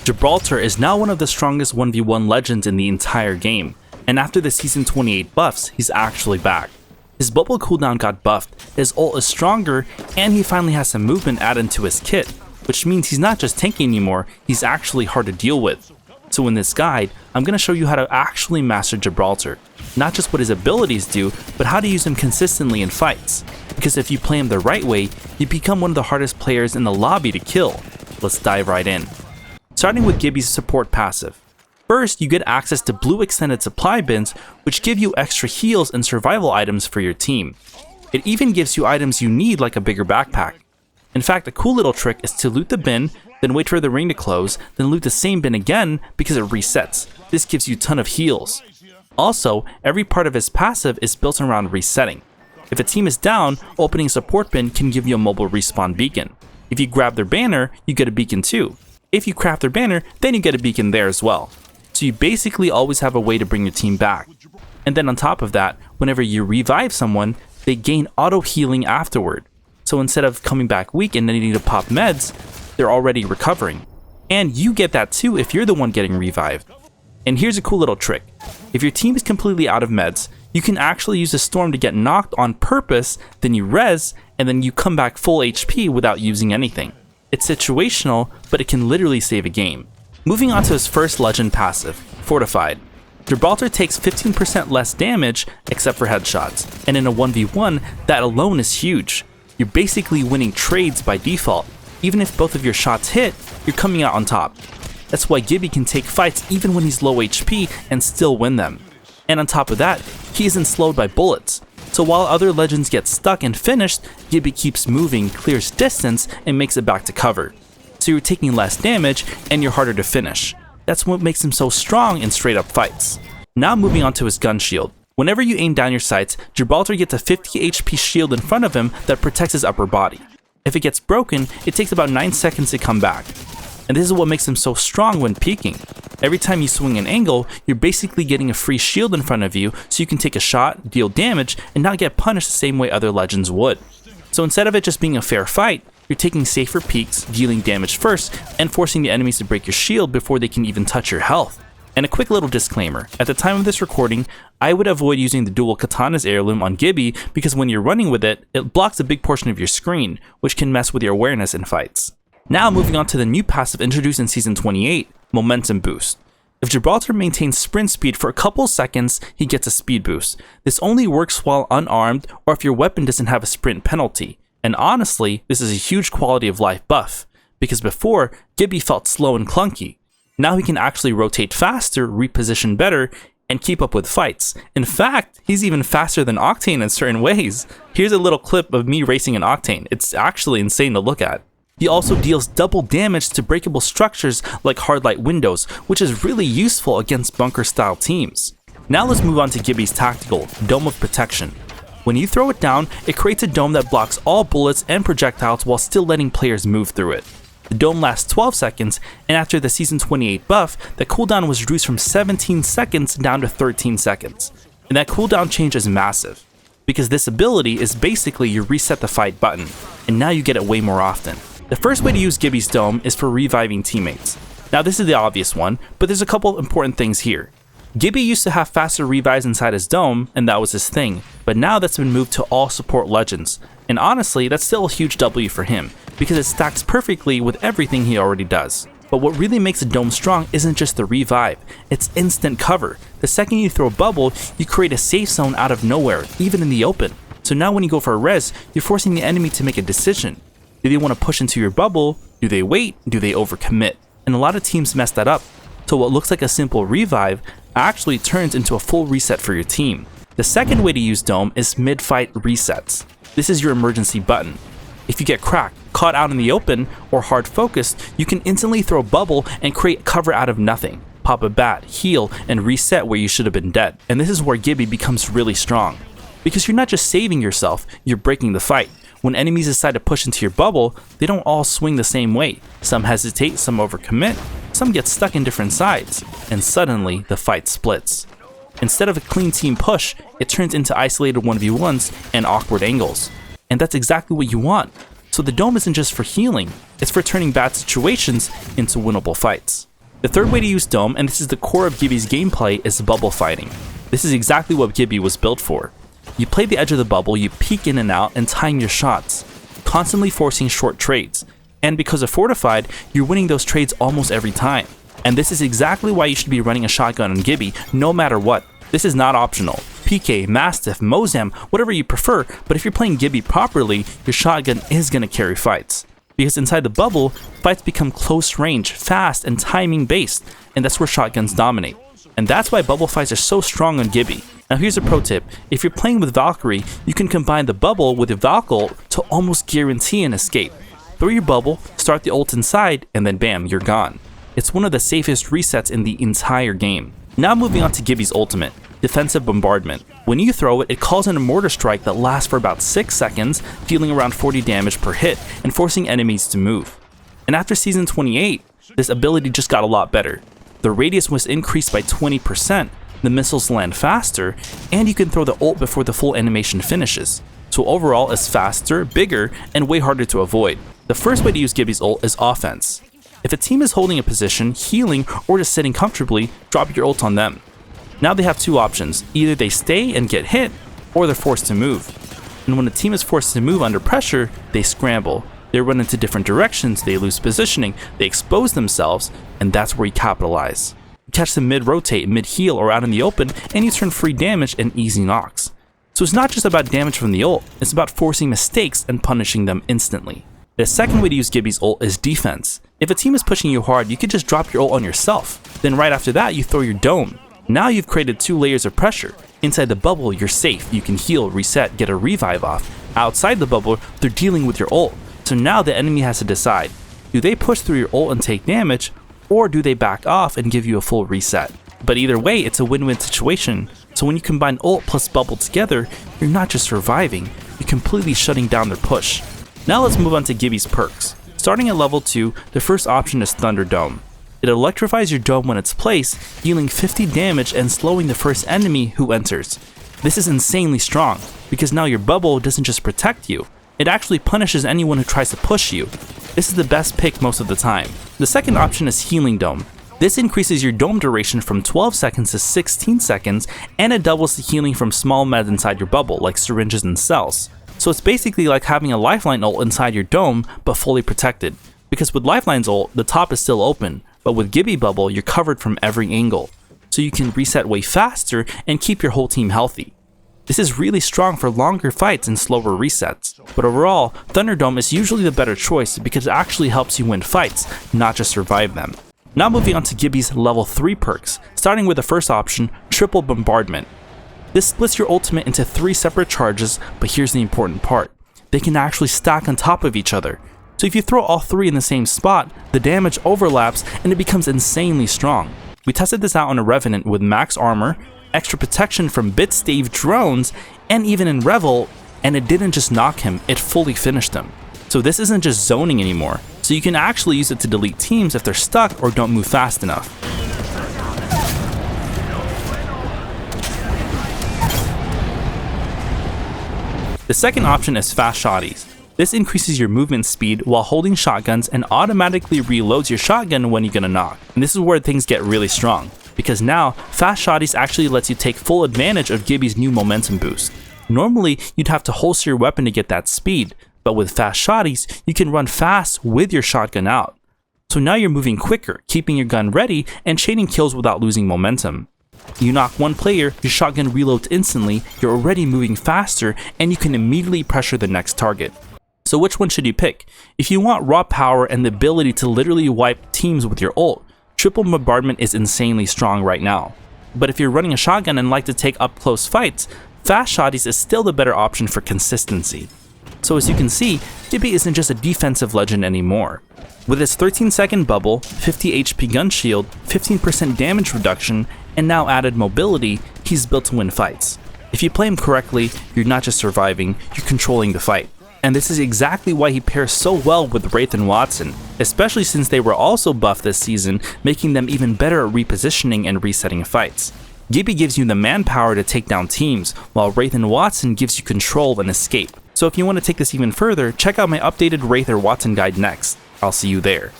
Gibraltar is now one of the strongest 1v1 legends in the entire game, and after the Season 28 buffs, he's actually back. His bubble cooldown got buffed, his ult is stronger, and he finally has some movement added to his kit, which means he's not just tanky anymore, he's actually hard to deal with. So in this guide, I'm going to show you how to actually master Gibraltar. Not just what his abilities do, but how to use him consistently in fights. Because if you play him the right way, you become one of the hardest players in the lobby to kill. Let's dive right in. Starting with Gibby's support passive. First, you get access to blue extended supply bins, which give you extra heals and survival items for your team. It even gives you items you need, like a bigger backpack. In fact, a cool little trick is to loot the bin, then wait for the ring to close, then loot the same bin again because it resets. This gives you a ton of heals. Also, every part of his passive is built around resetting. If a team is down, opening a support bin can give you a mobile respawn beacon. If you grab their banner, you get a beacon too. If you craft their banner, then you get a beacon there as well. So you basically always have a way to bring your team back. And then on top of that, whenever you revive someone, they gain auto healing afterward. So instead of coming back weak and needing to pop meds, they're already recovering. And you get that too if you're the one getting revived. And here's a cool little trick. If your team is completely out of meds, you can actually use a storm to get knocked on purpose, then you res, and then you come back full HP without using anything. It's situational, but it can literally save a game. Moving on to his first legend passive, Fortified. Gibraltar takes 15% less damage except for headshots, and in a 1v1, that alone is huge. You're basically winning trades by default. Even if both of your shots hit, you're coming out on top. That's why Gibby can take fights even when he's low HP and still win them. And on top of that, he isn't slowed by bullets. So while other legends get stuck and finished, Gibby keeps moving, clears distance, and makes it back to cover. So you're taking less damage and you're harder to finish. That's what makes him so strong in straight up fights. Now moving on to his gun shield. Whenever you aim down your sights, Gibraltar gets a 50 HP shield in front of him that protects his upper body. If it gets broken, it takes about 9 seconds to come back. And this is what makes him so strong when peeking. Every time you swing an angle, you're basically getting a free shield in front of you so you can take a shot, deal damage, and not get punished the same way other legends would. So instead of it just being a fair fight, you're taking safer peeks, dealing damage first, and forcing the enemies to break your shield before they can even touch your health. And a quick little disclaimer, at the time of this recording, I would avoid using the dual Katana's heirloom on Gibby because when you're running with it, it blocks a big portion of your screen, which can mess with your awareness in fights. Now moving on to the new passive introduced in Season 28, Momentum Boost. If Gibraltar maintains sprint speed for a couple seconds, he gets a speed boost. This only works while unarmed or if your weapon doesn't have a sprint penalty. And honestly, this is a huge quality of life buff, because before, Gibby felt slow and clunky. Now he can actually rotate faster, reposition better, and keep up with fights. In fact, he's even faster than Octane in certain ways. Here's a little clip of me racing an Octane. It's actually insane to look at. He also deals double damage to breakable structures like Hardlight windows, which is really useful against bunker style teams. Now let's move on to Gibby's tactical, Dome of Protection. When you throw it down, it creates a dome that blocks all bullets and projectiles while still letting players move through it. The dome lasts 12 seconds, and after the Season 28 buff, the cooldown was reduced from 17 seconds down to 13 seconds. And that cooldown change is massive, because this ability is basically your reset the fight button, and now you get it way more often. The first way to use Gibby's dome is for reviving teammates. Now this is the obvious one, but there's a couple important things here. Gibby used to have faster revives inside his dome, and that was his thing, but now that's been moved to all support legends. And honestly, that's still a huge W for him, because it stacks perfectly with everything he already does. But what really makes a dome strong isn't just the revive, it's instant cover. The second you throw a bubble, you create a safe zone out of nowhere, even in the open. So now when you go for a res, you're forcing the enemy to make a decision. Do they want to push into your bubble? Do they wait? Do they overcommit? And a lot of teams mess that up. So what looks like a simple revive actually turns into a full reset for your team. The second way to use Dome is mid-fight resets. This is your emergency button. If you get cracked, caught out in the open, or hard focused, you can instantly throw a bubble and create cover out of nothing. Pop a bat, heal, and reset where you should have been dead. And this is where Gibby becomes really strong. Because you're not just saving yourself, you're breaking the fight. When enemies decide to push into your bubble, they don't all swing the same way. Some hesitate, some overcommit, some get stuck in different sides, and suddenly the fight splits. Instead of a clean team push, it turns into isolated 1v1s and awkward angles. And that's exactly what you want. So the dome isn't just for healing, it's for turning bad situations into winnable fights. The third way to use Dome, and this is the core of Gibby's gameplay, is bubble fighting. This is exactly what Gibby was built for. You play the edge of the bubble, you peek in and out and time your shots, constantly forcing short trades. And because of Fortified, you're winning those trades almost every time. And this is exactly why you should be running a shotgun on Gibby no matter what. This is not optional. PK, Mastiff, Mozam, whatever you prefer, but if you're playing Gibby properly, your shotgun is going to carry fights. Because inside the bubble, fights become close range, fast, and timing based, and that's where shotguns dominate. And that's why bubble fights are so strong on Gibby. Now here's a pro tip, if you're playing with Valkyrie, you can combine the bubble with your Valk ult to almost guarantee an escape. Throw your bubble, start the ult inside, and then bam, you're gone. It's one of the safest resets in the entire game. Now moving on to Gibby's ultimate, Defensive Bombardment. When you throw it, it calls in a mortar strike that lasts for about 6 seconds, dealing around 40 damage per hit and forcing enemies to move. And after season 28, this ability just got a lot better. The radius was increased by 20%, the missiles land faster, and you can throw the ult before the full animation finishes. So overall, it's faster, bigger, and way harder to avoid. The first way to use Gibby's ult is offense. If a team is holding a position, healing, or just sitting comfortably, drop your ult on them. Now they have two options, either they stay and get hit, or they're forced to move. And when a team is forced to move under pressure, they scramble. They run into different directions, they lose positioning, they expose themselves, and that's where you capitalize. You catch them mid-rotate, mid-heal, or out in the open, and you turn free damage and easy knocks. So it's not just about damage from the ult, it's about forcing mistakes and punishing them instantly. The second way to use Gibby's ult is defense. If a team is pushing you hard, you could just drop your ult on yourself. Then right after that, you throw your dome. Now you've created 2 layers of pressure. Inside the bubble, you're safe. You can heal, reset, get a revive off. Outside the bubble, they're dealing with your ult. So now the enemy has to decide. Do they push through your ult and take damage, or do they back off and give you a full reset? But either way, it's a win-win situation. So when you combine ult plus bubble together, you're not just surviving, you're completely shutting down their push. Now let's move on to Gibby's perks. Starting at level 2, the first option is Thunderdome. It electrifies your dome when it's placed, dealing 50 damage and slowing the first enemy who enters. This is insanely strong, because now your bubble doesn't just protect you, it actually punishes anyone who tries to push you. This is the best pick most of the time. The second option is Healing Dome. This increases your dome duration from 12 seconds to 16 seconds, and it doubles the healing from small meds inside your bubble, like syringes and cells. So it's basically like having a lifeline ult inside your dome, but fully protected. Because with Lifeline's ult, the top is still open, but with Gibby Bubble, you're covered from every angle. So you can reset way faster and keep your whole team healthy. This is really strong for longer fights and slower resets. But overall, Thunderdome is usually the better choice because it actually helps you win fights, not just survive them. Now moving on to Gibby's level 3 perks, starting with the first option, Triple Bombardment. This splits your ultimate into 3 separate charges, but here's the important part. They can actually stack on top of each other. So if you throw all 3 in the same spot, the damage overlaps and it becomes insanely strong. We tested this out on a Revenant with max armor, extra protection from bit-stave drones, and even in Revel, and it didn't just knock him, it fully finished him. So this isn't just zoning anymore, so you can actually use it to delete teams if they're stuck or don't move fast enough. The second option is Fast Shotties. This increases your movement speed while holding shotguns and automatically reloads your shotgun when you're gonna knock. And this is where things get really strong, because now Fast Shotties actually lets you take full advantage of Gibby's new momentum boost. Normally, you'd have to holster your weapon to get that speed, but with Fast Shotties, you can run fast with your shotgun out. So now you're moving quicker, keeping your gun ready and chaining kills without losing momentum. You knock one player, your shotgun reloads instantly, you're already moving faster, and you can immediately pressure the next target. So which one should you pick? If you want raw power and the ability to literally wipe teams with your ult, Triple Bombardment is insanely strong right now. But if you're running a shotgun and like to take up close fights, Fast Shotties is still the better option for consistency. So as you can see, Gibby isn't just a defensive legend anymore. With its 13-second bubble, 50 HP gun shield, 15% damage reduction, and now added mobility, he's built to win fights. If you play him correctly, you're not just surviving, you're controlling the fight. And this is exactly why he pairs so well with Wraith and Wattson, especially since they were also buffed this season, making them even better at repositioning and resetting fights. Gibby gives you the manpower to take down teams, while Wraith and Wattson gives you control and escape. So if you want to take this even further, check out my updated Wraith or Wattson guide next. I'll see you there.